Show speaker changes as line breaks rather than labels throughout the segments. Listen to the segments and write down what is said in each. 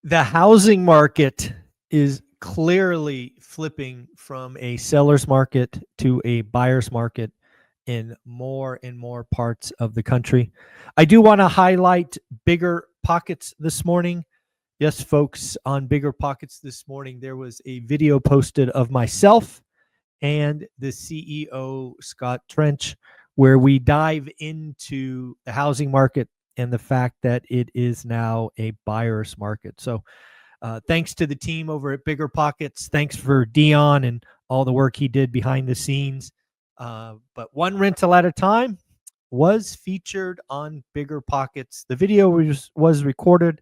The housing market is clearly flipping from a seller's market to a buyer's market in more and more parts of the country. I do want to highlight Bigger Pockets this morning. Yes, folks, on Bigger Pockets this morning, there was a video posted of myself and the CEO, Scott Trench, where we dive into the housing market and the fact that it is now a buyer's market. So thanks to the team over at Bigger Pockets. Thanks for Dion and all the work he did behind the scenes. But One Rental at a Time was featured on Bigger Pockets. The video was recorded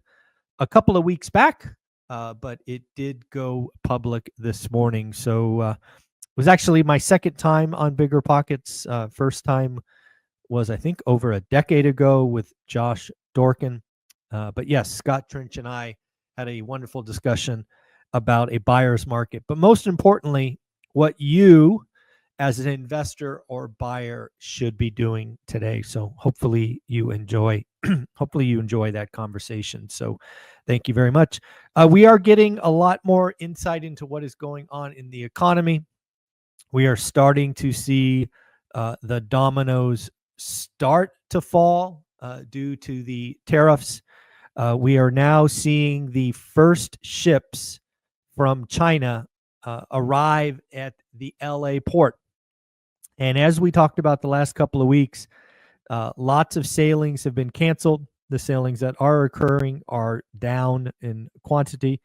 a couple of weeks back, but it did go public this morning. So it was actually my second time on Bigger Pockets. First time was, I think, over a decade ago with Josh Dorkin. But yes, Scott Trench and I had a wonderful discussion about a buyer's market. But most importantly, what you as an investor or buyer should be doing today. So hopefully you enjoy that conversation. So thank you very much. We are getting a lot more insight into what is going on in the economy. We are starting to see the dominoes start to fall due to the tariffs. We are now seeing the first ships from China arrive at the LA port. And as we talked about the last couple of weeks, lots of sailings have been canceled. The sailings that are occurring are down in quantity.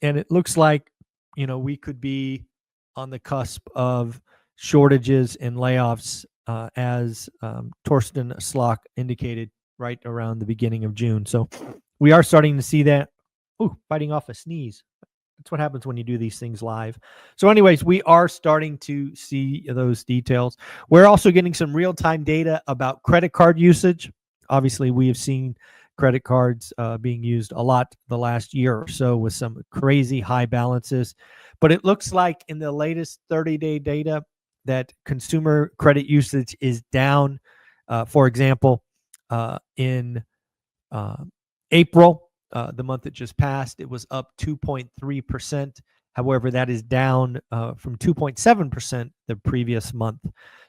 And it looks like, we could be on the cusp of shortages and layoffs, as Torsten Slok indicated right around the beginning of June. So we are starting to see that. Ooh, fighting off a sneeze. That's what happens when you do these things live. So anyways, we are starting to see those details. We're also getting some real-time data about credit card usage. Obviously, we have seen credit cards being used a lot the last year or so with some crazy high balances. But it looks like in the latest 30-day data that consumer credit usage is down. For example, in April, the month that just passed, it was up 2.3%. However, that is down from 2.7% the previous month.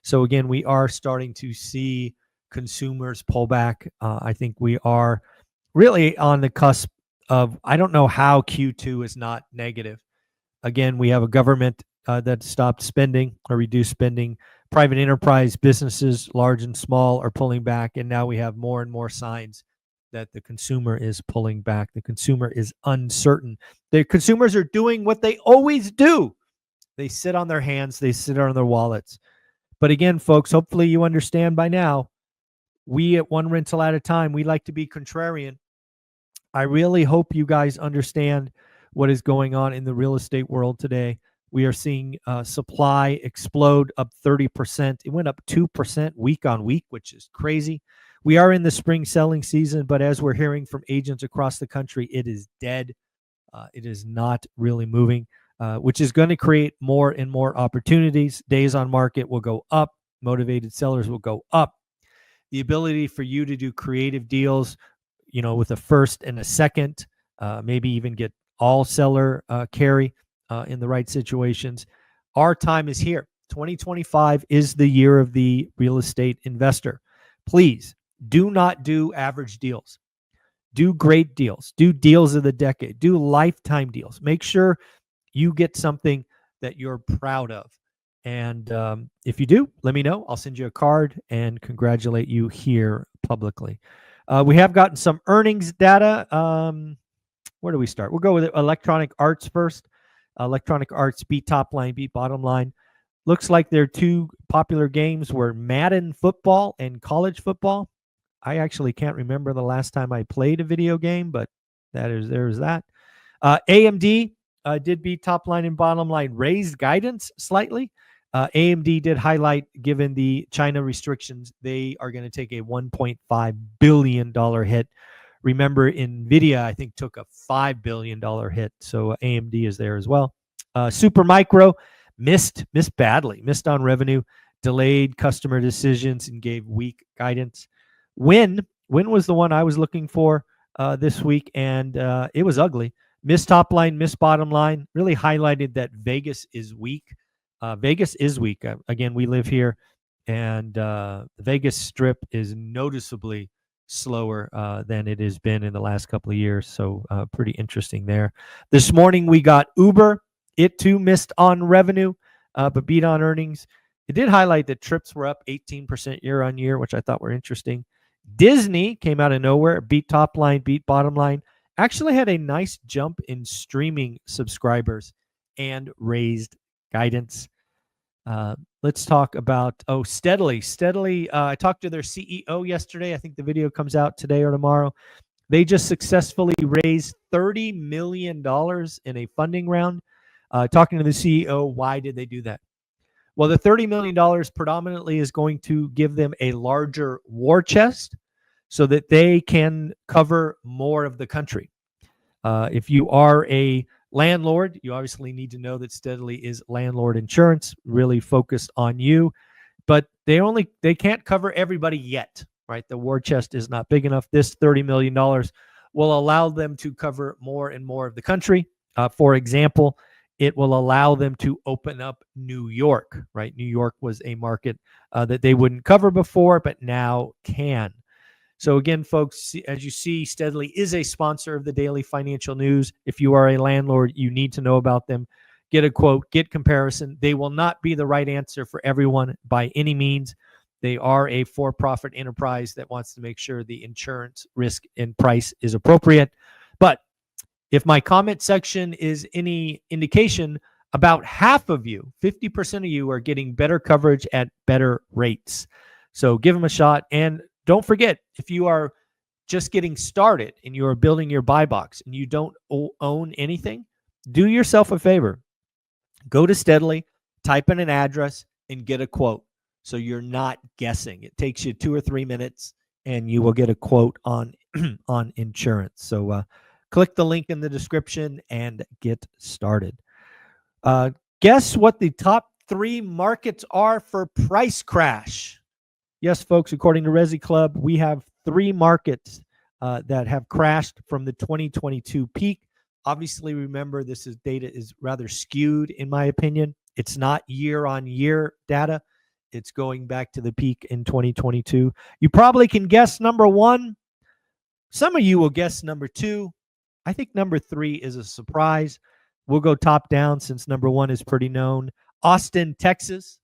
So again, we are starting to see consumers pull back. I think we are really on the cusp of, I don't know how Q2 is not negative. Again, we have a government that stopped spending or reduced spending. Private enterprise businesses, large and small, are pulling back. And now we have more and more signs that the consumer is pulling back. The consumer is uncertain. The consumers are doing what they always do. They sit on their hands. They sit on their wallets. But again, folks, hopefully you understand by now, we at One Rental at a Time, we like to be contrarian. I really hope you guys understand what is going on in the real estate world today. We are seeing supply explode up 30%. It went up 2% week on week, which is crazy. We are in the spring selling season, but as we're hearing from agents across the country, it is dead. It is not really moving, which is going to create more and more opportunities. Days on market will go up. Motivated sellers will go up. The ability for you to do creative deals, with a first and a second, maybe even get all seller carry in the right situations. Our time is here. 2025 is the year of the real estate investor. Please do not do average deals. Do great deals. Do deals of the decade. Do lifetime deals. Make sure you get something that you're proud of. And if you do, let me know. I'll send you a card and congratulate you here publicly. We have gotten some earnings data. Where do we start? We'll go with Electronic Arts first. Electronic Arts beat top line, beat bottom line. Looks like their two popular games were Madden football and college football. I actually can't remember the last time I played a video game, but there's that. AMD did beat top line and bottom line, raised guidance slightly. AMD did highlight, given the China restrictions, they are going to take a $1.5 billion hit. Remember, NVIDIA, I think, took a $5 billion hit. So AMD is there as well. Supermicro missed badly, missed on revenue, delayed customer decisions, and gave weak guidance. Win was the one I was looking for. this week, and it was ugly. Missed top line, missed bottom line. Really highlighted that Vegas is weak. Vegas is weak. Again, we live here, and the Vegas Strip is noticeably slower than it has been in the last couple of years. So pretty interesting there. This morning we got Uber. It too missed on revenue, but beat on earnings. It did highlight that trips were up 18% year on year, which I thought were interesting. Disney came out of nowhere, beat top line, beat bottom line. Actually had a nice jump in streaming subscribers and raised guidance. Let's talk about, Steadily. Steadily, I talked to their CEO yesterday. I think the video comes out today or tomorrow. They just successfully raised $30 million in a funding round. Talking to the CEO, why did they do that? Well, the $30 million predominantly is going to give them a larger war chest so that they can cover more of the country. If you are a landlord, you obviously need to know that Steadily is landlord insurance, really focused on you, but they can't cover everybody yet, right? The war chest is not big enough. This $30 million will allow them to cover more and more of the country. For example, it will allow them to open up New York, right? New York was a market that they wouldn't cover before, but now can. So again, folks, as you see, Steadily is a sponsor of the Daily Financial News. If you are a landlord, you need to know about them. Get a quote, get comparison. They will not be the right answer for everyone by any means. They are a for-profit enterprise that wants to make sure the insurance risk and price is appropriate. But if my comment section is any indication, about half of you, 50% of you, are getting better coverage at better rates. So give them a shot. And don't forget, if you are just getting started and you are building your buy box and you don't own anything, do yourself a favor. Go to Steadily, type in an address, and get a quote. So you're not guessing. It takes you 2 or 3 minutes, and you will get a quote on insurance. So click the link in the description and get started. Guess what the top 3 markets are for price crash? Yes, folks, according to Resi Club, we have 3 markets that have crashed from the 2022 peak. Obviously, remember, data is rather skewed, in my opinion. It's not year-on-year data. It's going back to the peak in 2022. You probably can guess number 1. Some of you will guess number 2. I think number 3 is a surprise. We'll go top down since number 1 is pretty known. Austin, Texas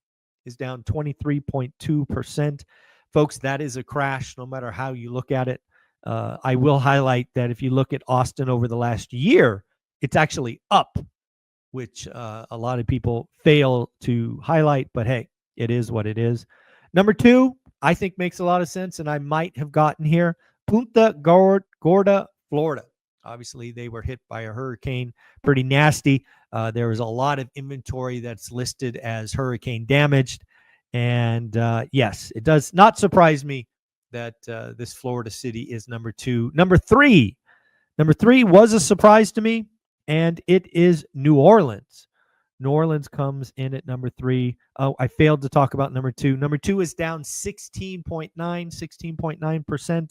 is down 23.2%. Folks, that is a crash no matter how you look at it. I will highlight that if you look at Austin over the last year, it's actually up, which a lot of people fail to highlight, but hey, it is what it is. Number 2, I think makes a lot of sense, and I might have gotten here. Punta Gorda, Florida. Obviously, they were hit by a hurricane, pretty nasty. There was a lot of inventory that's listed as hurricane damaged. And yes, it does not surprise me that this Florida city is number 2. Number 3 was a surprise to me, and it is New Orleans. New Orleans comes in at number 3. Oh, I failed to talk about number 2. Number 2 is down 16.9%,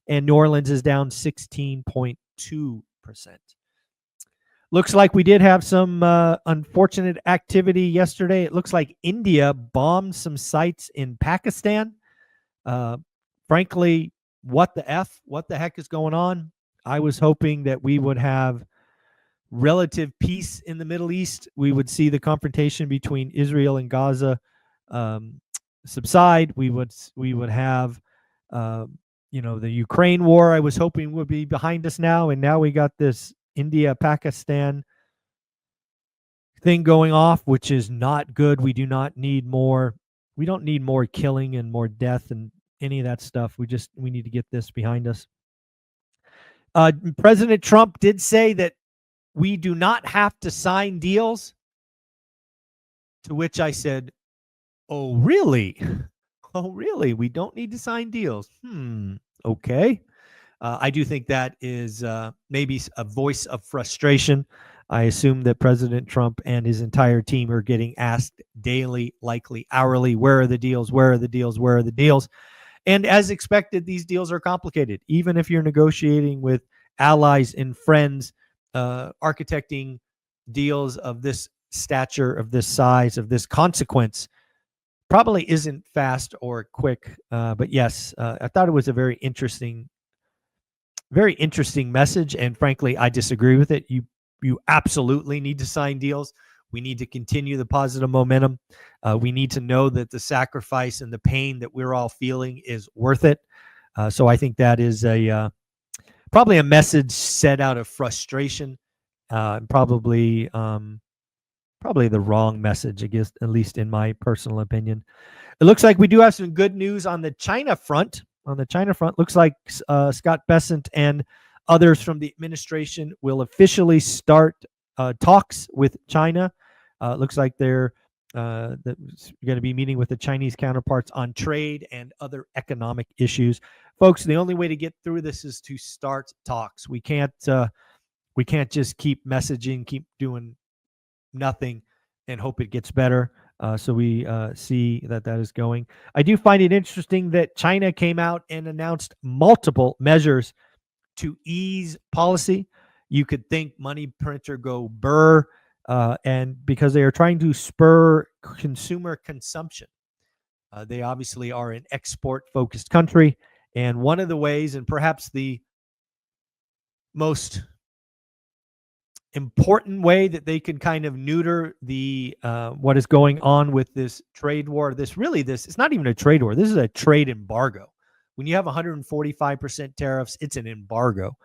and New Orleans is down 16.2%. Looks like we did have some unfortunate activity yesterday. It looks like India bombed some sites in Pakistan. Frankly, what the heck is going on? I was hoping that we would have relative peace in the Middle East. We would see the confrontation between Israel and Gaza subside. We would have the Ukraine war, I was hoping would be behind us now, and now we got this India-Pakistan thing going off, which is not good. We don't need more killing and more death and any of that stuff. We need to get this behind us. President Trump did say that we do not have to sign deals, to which I said, oh, really? Oh, really? We don't need to sign deals? Okay. I do think that is maybe a voice of frustration. I assume that President Trump and his entire team are getting asked daily, likely hourly, where are the deals? Where are the deals? Where are the deals? And as expected, these deals are complicated. Even if you're negotiating with allies and friends, architecting deals of this stature, of this size, of this consequence, probably isn't fast or quick. But yes, I thought it was a very interesting message. And frankly, I disagree with it. You absolutely need to sign deals. We need to continue the positive momentum. We need to know that the sacrifice and the pain that we're all feeling is worth it. So I think that is probably a message set out of frustration, probably the wrong message, I guess, at least in my personal opinion. It looks like we do have some good news on the China front. Looks like Scott Bessent and others from the administration will officially start talks with China. Looks like they're going to be meeting with the Chinese counterparts on trade and other economic issues. Folks, the only way to get through this is to start talks. We can't just keep messaging, keep doing nothing, and hope it gets better. So we see that is going. I do find it interesting that China came out and announced multiple measures to ease policy. You could think money printer go burr, and because they are trying to spur consumer consumption. They obviously are an export-focused country, and one of the ways, and perhaps the most important way that they can kind of neuter the what is going on with this trade war. It's not even a trade war. This is a trade embargo. When you have 145% tariffs, it's an embargo.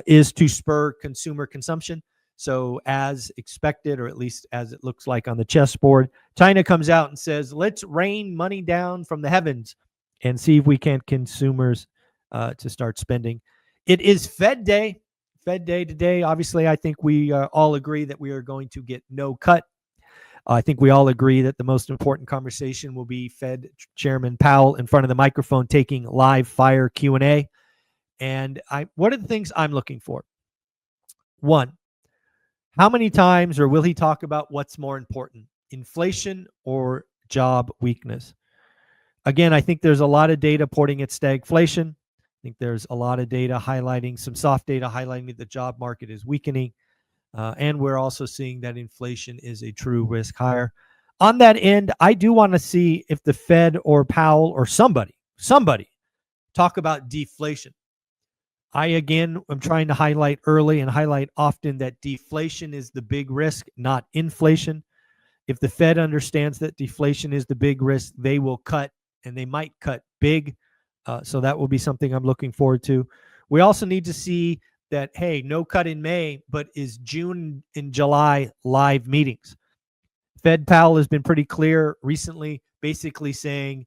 Is to spur consumer consumption. So as expected, or at least as it looks like on the chessboard, China comes out and says, let's rain money down from the heavens and see if we can consumers to start spending. It is Fed Day. Fed Day today. Obviously, I think we all agree that we are going to get no cut. I think we all agree that the most important conversation will be Fed Chairman Powell in front of the microphone taking live fire Q&A. And what are the things I'm looking for? One, how many times or will he talk about what's more important, inflation or job weakness? Again, I think there's a lot of data pointing at stagflation. I think there's a lot of data highlighting, some soft data highlighting that the job market is weakening. And we're also seeing that inflation is a true risk higher. On that end, I do want to see if the Fed or Powell or somebody talk about deflation. I, again, am trying to highlight early and highlight often that deflation is the big risk, not inflation. If the Fed understands that deflation is the big risk, they will cut, and they might cut big. So that will be something I'm looking forward to. We also need to see that, hey, no cut in May, but is June and July live meetings? Fed Powell has been pretty clear recently, basically saying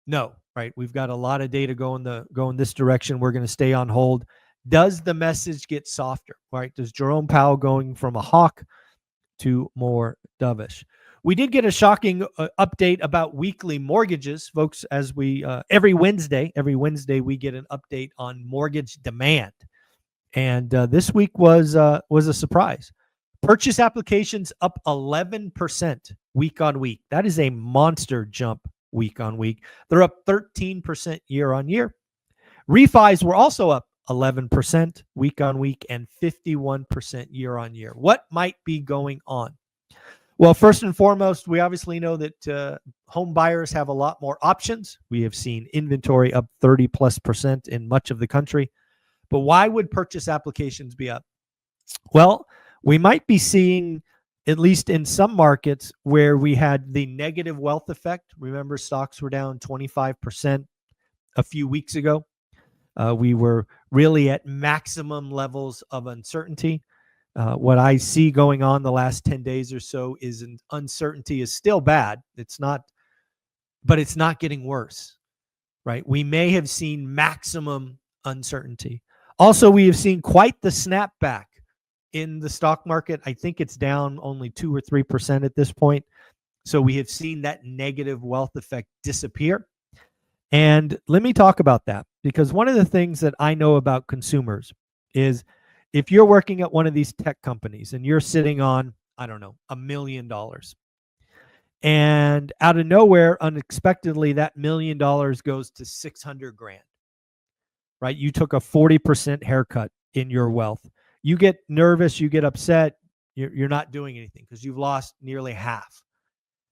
no, right? We've got a lot of data going this direction. We're going to stay on hold. Does the message get softer, right? Does Jerome Powell going from a hawk to more dovish? We did get a shocking update about weekly mortgages, folks. As we every Wednesday we get an update on mortgage demand, and this week was a surprise. Purchase applications up 11% week on week. That is a monster jump week on week. They're up 13% year on year. Refis were also up 11% week on week and 51% year on year. What might be going on? Well, first and foremost, we obviously know that home buyers have a lot more options. We have seen inventory up 30+% in much of the country. But why would purchase applications be up? Well, we might be seeing, at least in some markets, where we had the negative wealth effect. Remember, stocks were down 25% a few weeks ago. We were really at maximum levels of uncertainty. What I see going on the last 10 days or so is uncertainty is still bad. But it's not getting worse, right? We may have seen maximum uncertainty. Also, we have seen quite the snapback in the stock market. I think it's down only 2 or 3% at this point. So we have seen that negative wealth effect disappear. And let me talk about that, because one of the things that I know about consumers is if you're working at one of these tech companies and you're sitting on, I don't know, $1 million, And out of nowhere, unexpectedly, that $1 million goes to 600 grand, right? You took a 40% haircut in your wealth. You get nervous, you get upset, you're not doing anything because you've lost nearly half.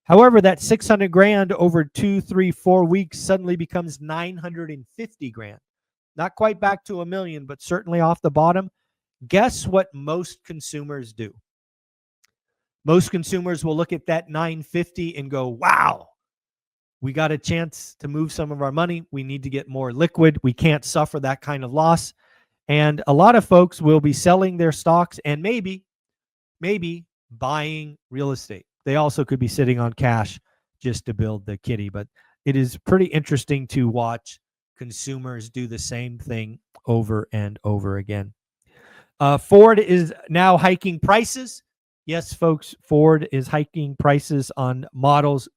However, that 600 grand over 2, 3, 4 weeks suddenly becomes 950 grand. Not quite back to $1 million, but certainly off the bottom. Guess what most consumers do? Most consumers will look at that 950 and go, wow, we got a chance to move some of our money. We need to get more liquid. We can't suffer that kind of loss. And a lot of folks will be selling their stocks and maybe buying real estate. They also could be sitting on cash just to build the kitty. But it is pretty interesting to watch consumers do the same thing over and over again. Ford is now hiking prices. Yes, folks, Ford is hiking prices on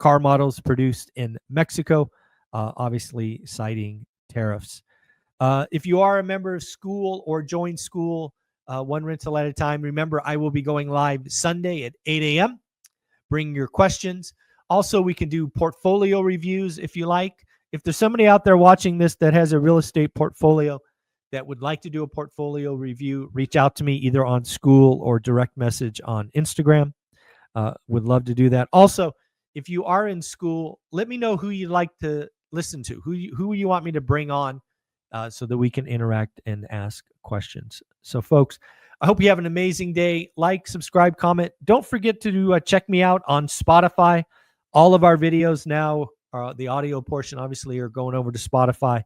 car models produced in Mexico, obviously citing tariffs. If you are a member of School or join School, one rental at a time, remember I will be going live Sunday at 8 a.m. Bring your questions. Also, we can do portfolio reviews if you like. If there's somebody out there watching this that has a real estate portfolio that would like to do a portfolio review, reach out to me either on School or direct message on Instagram. Would love to do that. Also, if you are in School, let me know who you'd like to listen to, who you want me to bring on so that we can interact and ask questions. So, folks, I hope you have an amazing day. Like, subscribe, comment. Don't forget to check me out on Spotify. All of our videos now, the audio portion, obviously, are going over to Spotify.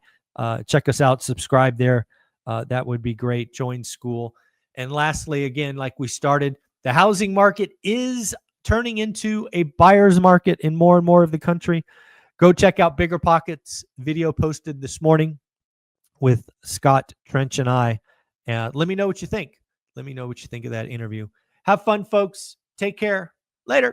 Check us out. Subscribe there. That would be great. Join School. And lastly, again, like we started, the housing market is turning into a buyer's market in more and more of the country. Go check out Bigger Pockets video posted this morning with Scott, Trench, and I. Let me know what you think. Let me know what you think of that interview. Have fun, folks. Take care. Later.